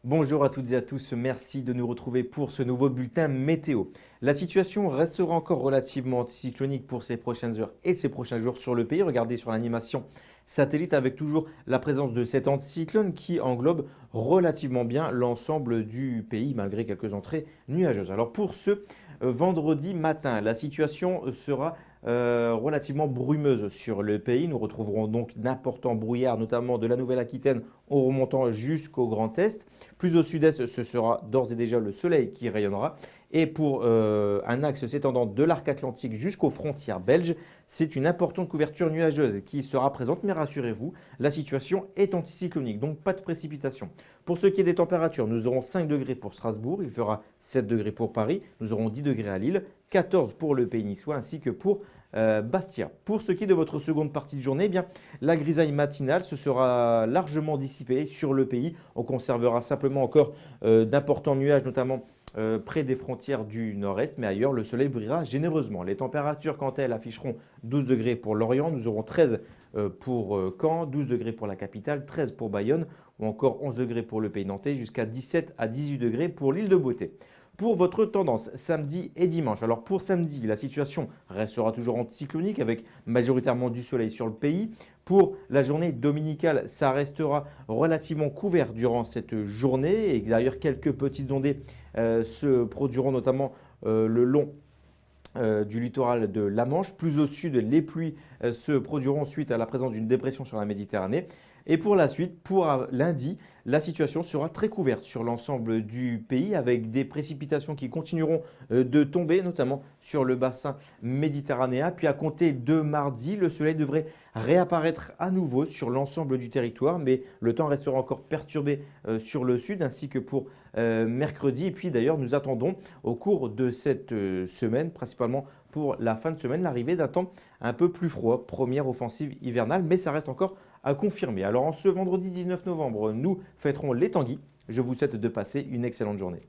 Bonjour à toutes et à tous, merci de nous retrouver pour ce nouveau bulletin météo. La situation restera encore relativement anticyclonique pour ces prochaines heures et ces prochains jours sur le pays. Regardez sur l'animation satellite avec toujours la présence de cet anticyclone qui englobe relativement bien l'ensemble du pays malgré quelques entrées nuageuses. Alors pour ce vendredi matin, la situation sera relativement brumeuse sur le pays. Nous retrouverons donc d'importants brouillards, notamment de la Nouvelle-Aquitaine en remontant jusqu'au Grand Est. Plus au sud-est, ce sera d'ores et déjà le soleil qui rayonnera. Et pour un axe s'étendant de l'arc atlantique jusqu'aux frontières belges, c'est une importante couverture nuageuse qui sera présente. Mais rassurez-vous, la situation est anticyclonique, donc pas de précipitation. Pour ce qui est des températures, nous aurons 5 degrés pour Strasbourg, il fera 7 degrés pour Paris, nous aurons 10 degrés à Lille, 14 pour le Pays niçois ainsi que pour Bastia. Pour ce qui est de votre seconde partie de journée, eh bien, la grisaille matinale se sera largement dissipée sur le pays. On conservera simplement encore d'importants nuages, notamment près des frontières du nord-est, mais ailleurs, le soleil brillera généreusement. Les températures, quant à elles, afficheront 12 degrés pour Lorient, nous aurons 13 pour Caen, 12 degrés pour la capitale, 13 pour Bayonne, ou encore 11 degrés pour le Pays nantais, jusqu'à 17 à 18 degrés pour l'île de Beauté. Pour votre tendance samedi et dimanche, alors pour samedi, la situation restera toujours anticyclonique avec majoritairement du soleil sur le pays. Pour la journée dominicale, ça restera relativement couvert durant cette journée et d'ailleurs quelques petites ondées se produiront notamment le long du littoral de la Manche. Plus au sud, les pluies se produiront suite à la présence d'une dépression sur la Méditerranée. Et pour la suite, pour lundi, la situation sera très couverte sur l'ensemble du pays avec des précipitations qui continueront de tomber, notamment sur le bassin méditerranéen. Puis à compter de mardi, le soleil devrait réapparaître à nouveau sur l'ensemble du territoire, mais le temps restera encore perturbé sur le sud ainsi que pour mercredi. Et puis d'ailleurs, nous attendons au cours de cette semaine, principalement pour la fin de semaine, l'arrivée d'un temps un peu plus froid, première offensive hivernale, mais ça reste encore à confirmer. Alors en ce vendredi 19 novembre, nous fêterons les Tanguy. Je vous souhaite de passer une excellente journée.